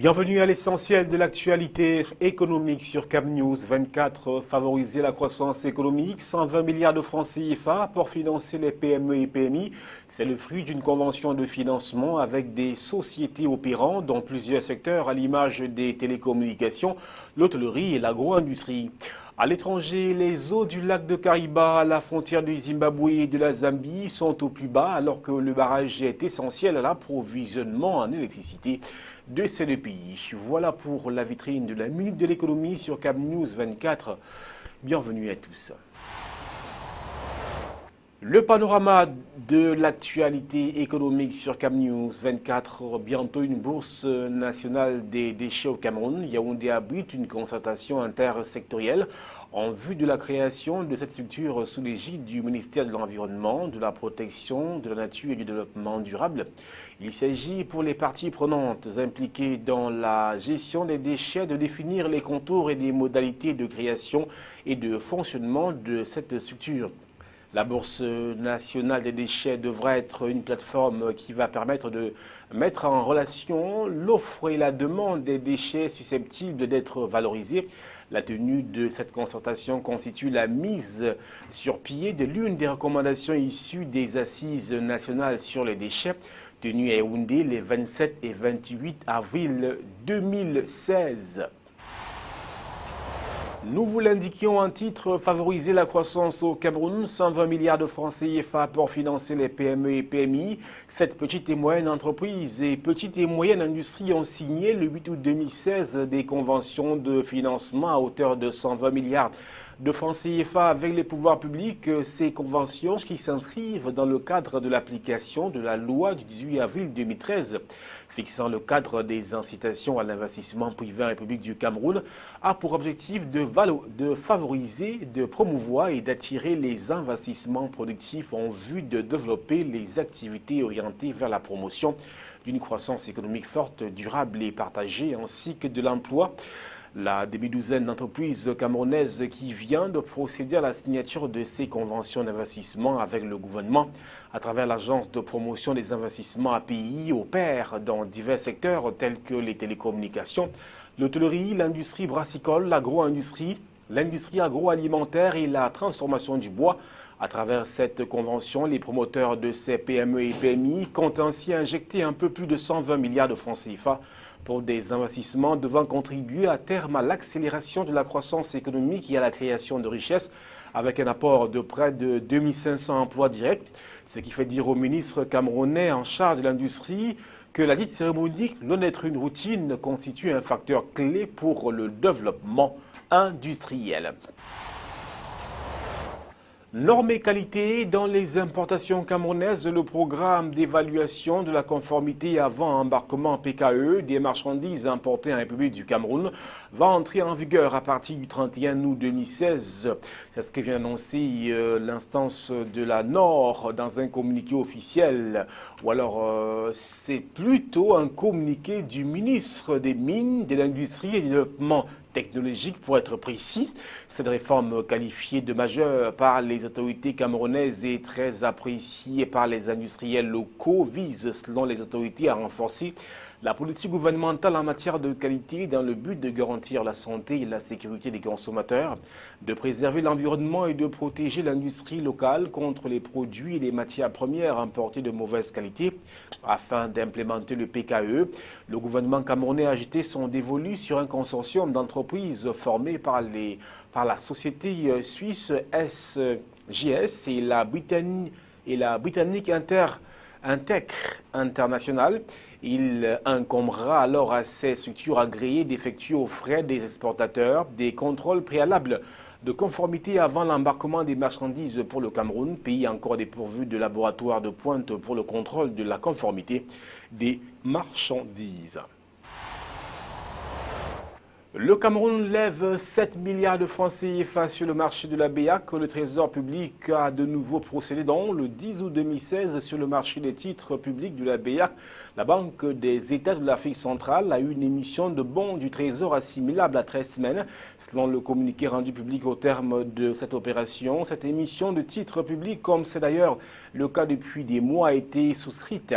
Bienvenue à l'essentiel de l'actualité économique sur CamNews 24. Favoriser la croissance économique, 120 milliards de francs CFA pour financer les PME et PMI. C'est le fruit d'une convention de financement avec des sociétés opérant dans plusieurs secteurs à l'image des télécommunications, l'hôtellerie et l'agro-industrie. À l'étranger, les eaux du lac de Kariba, à la frontière du Zimbabwe et de la Zambie, sont au plus bas alors que le barrage est essentiel à l'approvisionnement en électricité de ces deux pays. Voilà pour la vitrine de la Minute de l'économie sur CamNews 24. Bienvenue à tous. Le panorama de l'actualité économique sur CamNews 24. Bientôt une bourse nationale des déchets au Cameroun. Yaoundé abrite une concertation intersectorielle en vue de la création de cette structure sous l'égide du ministère de l'Environnement, de la Protection, de la Nature et du Développement durable. Il s'agit pour les parties prenantes impliquées dans la gestion des déchets de définir les contours et les modalités de création et de fonctionnement de cette structure. La Bourse nationale des déchets devra être une plateforme qui va permettre de mettre en relation l'offre et la demande des déchets susceptibles d'être valorisés. La tenue de cette concertation constitue la mise sur pied de l'une des recommandations issues des Assises nationales sur les déchets, tenues à Yaoundé les 27 et 28 avril 2016. Nous vous l'indiquions en titre, favoriser la croissance au Cameroun, 120 milliards de francs CFA pour financer les PME et PMI. Cette petite et moyenne entreprise et petite et moyenne industrie ont signé le 8 août 2016 des conventions de financement à hauteur de 120 milliards de francs CFA avec les pouvoirs publics. Ces conventions qui s'inscrivent dans le cadre de l'application de la loi du 18 avril 2013 fixant le cadre des incitations à l'investissement privé en République du Cameroun, a pour objectif de favoriser, de promouvoir et d'attirer les investissements productifs en vue de développer les activités orientées vers la promotion d'une croissance économique forte, durable et partagée, ainsi que de l'emploi. La demi-douzaine d'entreprises camerounaises qui vient de procéder à la signature de ces conventions d'investissement avec le gouvernement à travers l'Agence de promotion des investissements API opère dans divers secteurs tels que les télécommunications, l'hôtellerie, l'industrie brassicole, l'agro-industrie, l'industrie agroalimentaire et la transformation du bois. À travers cette convention, les promoteurs de ces PME et PMI comptent ainsi injecter un peu plus de 120 milliards de francs CFA pour des investissements devant contribuer à terme à l'accélération de la croissance économique et à la création de richesses avec un apport de près de 2500 emplois directs, ce qui fait dire au ministre camerounais en charge de l'industrie que la dite cérémonie, loin d'être une routine, constitue un facteur clé pour le développement industriel. Normes et qualité dans les importations camerounaises, le programme d'évaluation de la conformité avant embarquement PKE des marchandises importées en République du Cameroun va entrer en vigueur à partir du 31 août 2016. C'est ce que vient d'annoncer l'instance de la Nord dans un communiqué officiel. Ou alors c'est plutôt un communiqué du ministre des Mines, de l'Industrie et du Développement technologique pour être précis. Cette réforme qualifiée de majeure par les autorités camerounaises et très appréciée par les industriels locaux vise, selon les autorités, à renforcer la politique gouvernementale en matière de qualité dans le but de garantir la santé et la sécurité des consommateurs, de préserver l'environnement et de protéger l'industrie locale contre les produits et les matières premières importées de mauvaise qualité. Afin d'implémenter le PKE, le gouvernement camerounais a jeté son dévolu sur un consortium d'entreprises formé par la société suisse SGS et la britannique Intec International. Il incombera alors à ces structures agréées d'effectuer aux frais des exportateurs des contrôles préalables de conformité avant l'embarquement des marchandises pour le Cameroun, pays encore dépourvu de laboratoire de pointe pour le contrôle de la conformité des marchandises. Le Cameroun lève 7 milliards de francs CFA sur le marché de la BEAC. Le Trésor public a de nouveau procédé le 10 août 2016 sur le marché des titres publics de la BEAC. La Banque des États de l'Afrique centrale a eu une émission de bons du Trésor assimilable à 13 semaines. Selon le communiqué rendu public au terme de cette opération, cette émission de titres publics, comme c'est d'ailleurs le cas depuis des mois, a été souscrite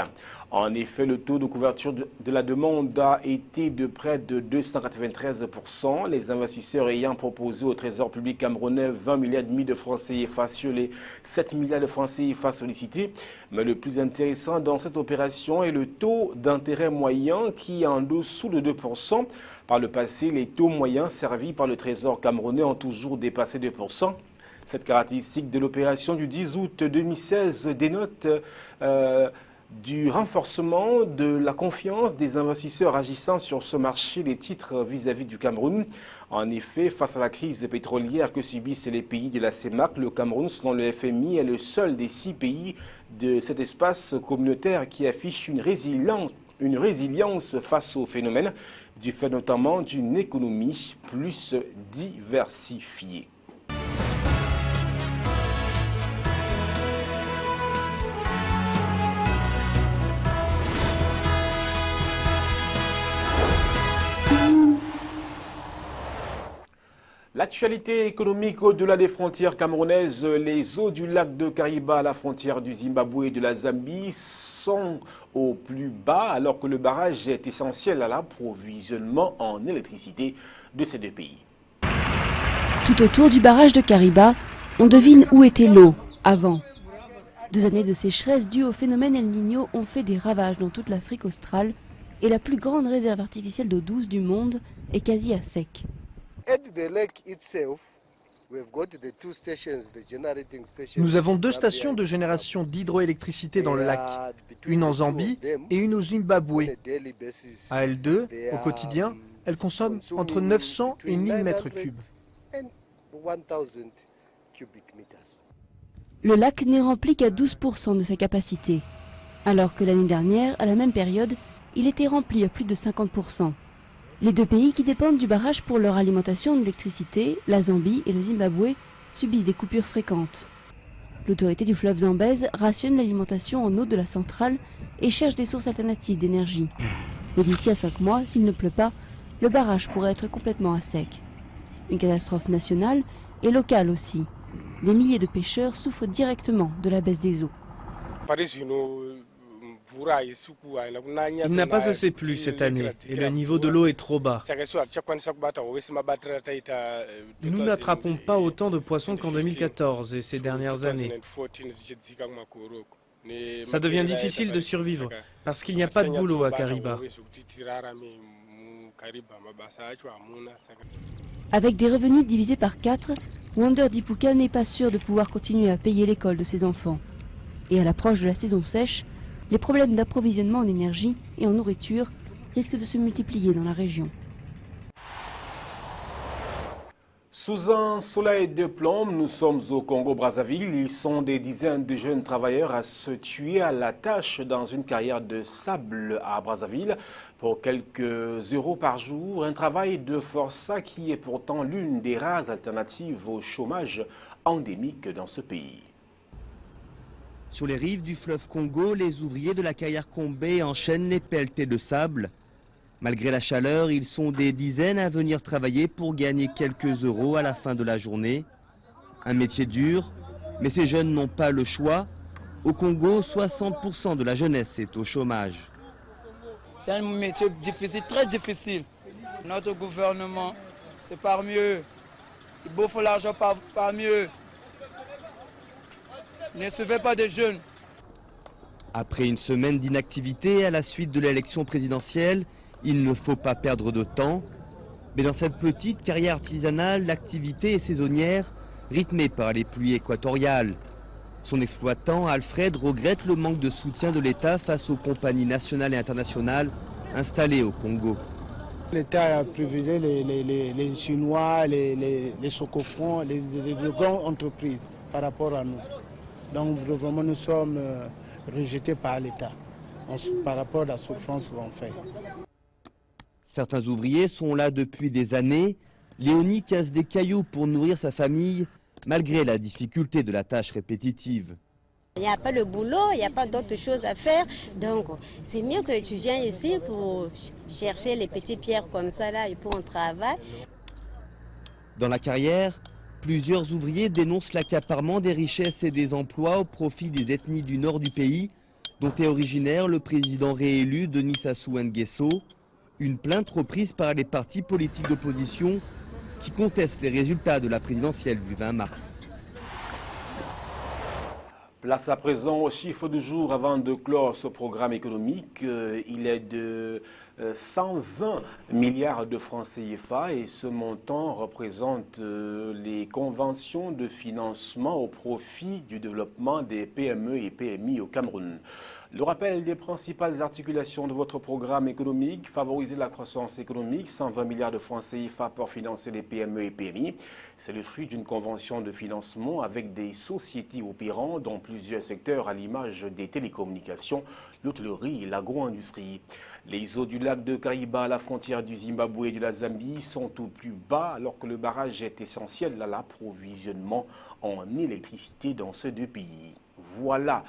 En effet, le taux de couverture de la demande a été de près de 293%, les investisseurs ayant proposé au Trésor public camerounais 20 milliards et demi de francs CFA sur les 7 milliards de francs CFA sollicités. Mais le plus intéressant dans cette opération est le taux d'intérêt moyen qui est en dessous de 2%. Par le passé, les taux moyens servis par le Trésor camerounais ont toujours dépassé 2%. Cette caractéristique de l'opération du 10 août 2016 dénote du renforcement de la confiance des investisseurs agissant sur ce marché des titres vis-à-vis du Cameroun. En effet, face à la crise pétrolière que subissent les pays de la CEMAC, le Cameroun, selon le FMI, est le seul des 6 pays de cet espace communautaire qui affiche une résilience face au phénomène, du fait notamment d'une économie plus diversifiée. L'actualité économique au-delà des frontières camerounaises, les eaux du lac de Kariba à la frontière du Zimbabwe et de la Zambie sont au plus bas alors que le barrage est essentiel à l'approvisionnement en électricité de ces deux pays. Tout autour du barrage de Kariba, on devine où était l'eau avant. 2 années de sécheresse dues au phénomène El Niño ont fait des ravages dans toute l'Afrique australe et la plus grande réserve artificielle d'eau douce du monde est quasi à sec. Nous avons 2 stations de génération d'hydroélectricité dans le lac, une en Zambie et une au Zimbabwe. À L2, au quotidien, elles consomment entre 900 et 1000 mètres cubes. Le lac n'est rempli qu'à 12% de sa capacité, alors que l'année dernière, à la même période, il était rempli à plus de 50%. Les 2 pays qui dépendent du barrage pour leur alimentation en électricité, la Zambie et le Zimbabwe, subissent des coupures fréquentes. L'autorité du fleuve Zambèze rationne l'alimentation en eau de la centrale et cherche des sources alternatives d'énergie. Mais d'ici à 5 mois, s'il ne pleut pas, le barrage pourrait être complètement à sec. Une catastrophe nationale et locale aussi. Des milliers de pêcheurs souffrent directement de la baisse des eaux. Il n'a pas assez plu cette année et le niveau de l'eau est trop bas. Nous n'attrapons pas autant de poissons qu'en 2014 et ces dernières années. Ça devient difficile de survivre parce qu'il n'y a pas de boulot à Kariba. Avec des revenus divisés par 4, Wonder Dipuka n'est pas sûr de pouvoir continuer à payer l'école de ses enfants. Et à l'approche de la saison sèche, les problèmes d'approvisionnement en énergie et en nourriture risquent de se multiplier dans la région. Sous un soleil de plomb, nous sommes au Congo-Brazzaville. Ils sont des dizaines de jeunes travailleurs à se tuer à la tâche dans une carrière de sable à Brazzaville pour quelques euros par jour. Un travail de forçat qui est pourtant l'une des rares alternatives au chômage endémique dans ce pays. Sur les rives du fleuve Congo, les ouvriers de la carrière Combé enchaînent les pelletés de sable. Malgré la chaleur, ils sont des dizaines à venir travailler pour gagner quelques euros à la fin de la journée. Un métier dur, mais ces jeunes n'ont pas le choix. Au Congo, 60% de la jeunesse est au chômage. C'est un métier difficile, très difficile. Notre gouvernement, c'est pas mieux. Il bouffe l'argent pas mieux. Ne suivez pas des jeunes. Après une semaine d'inactivité à la suite de l'élection présidentielle, il ne faut pas perdre de temps. Mais dans cette petite carrière artisanale, l'activité est saisonnière, rythmée par les pluies équatoriales. Son exploitant, Alfred, regrette le manque de soutien de l'État face aux compagnies nationales et internationales installées au Congo. L'État a privilégié les Chinois, les Socofrons, les grandes entreprises par rapport à nous. Donc vraiment nous sommes rejetés par l'État par rapport à la souffrance qu'on fait. Certains ouvriers sont là depuis des années. Léonie casse des cailloux pour nourrir sa famille, malgré la difficulté de la tâche répétitive. Il n'y a pas le boulot, il n'y a pas d'autre chose à faire. Donc c'est mieux que tu viennes ici pour chercher les petites pierres comme ça là et pour un travail. Dans la carrière, plusieurs ouvriers dénoncent l'accaparement des richesses et des emplois au profit des ethnies du nord du pays, dont est originaire le président réélu Denis Sassou Nguesso. Une plainte reprise par les partis politiques d'opposition qui contestent les résultats de la présidentielle du 20 mars. Place à présent au chiffre du jour avant de clore ce programme économique. Il est de 120 milliards de francs CFA et ce montant représente les conventions de financement au profit du développement des PME et PMI au Cameroun. Le rappel des principales articulations de votre programme économique: favoriser la croissance économique, 120 milliards de francs CFA pour financer les PME et PMI. C'est le fruit d'une convention de financement avec des sociétés opérant dans plusieurs secteurs à l'image des télécommunications, l'hôtellerie et l'agro-industrie. Les eaux du lac de Kariba à la frontière du Zimbabwe et de la Zambie sont au plus bas alors que le barrage est essentiel à l'approvisionnement en électricité dans ces deux pays. Voilà.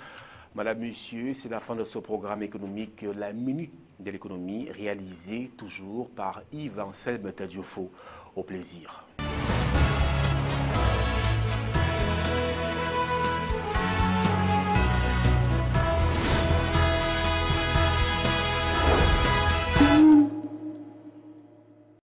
Madame, Monsieur, c'est la fin de ce programme économique, la Minute de l'économie, réalisée toujours par Yves Anselme Tadiofo. Au plaisir.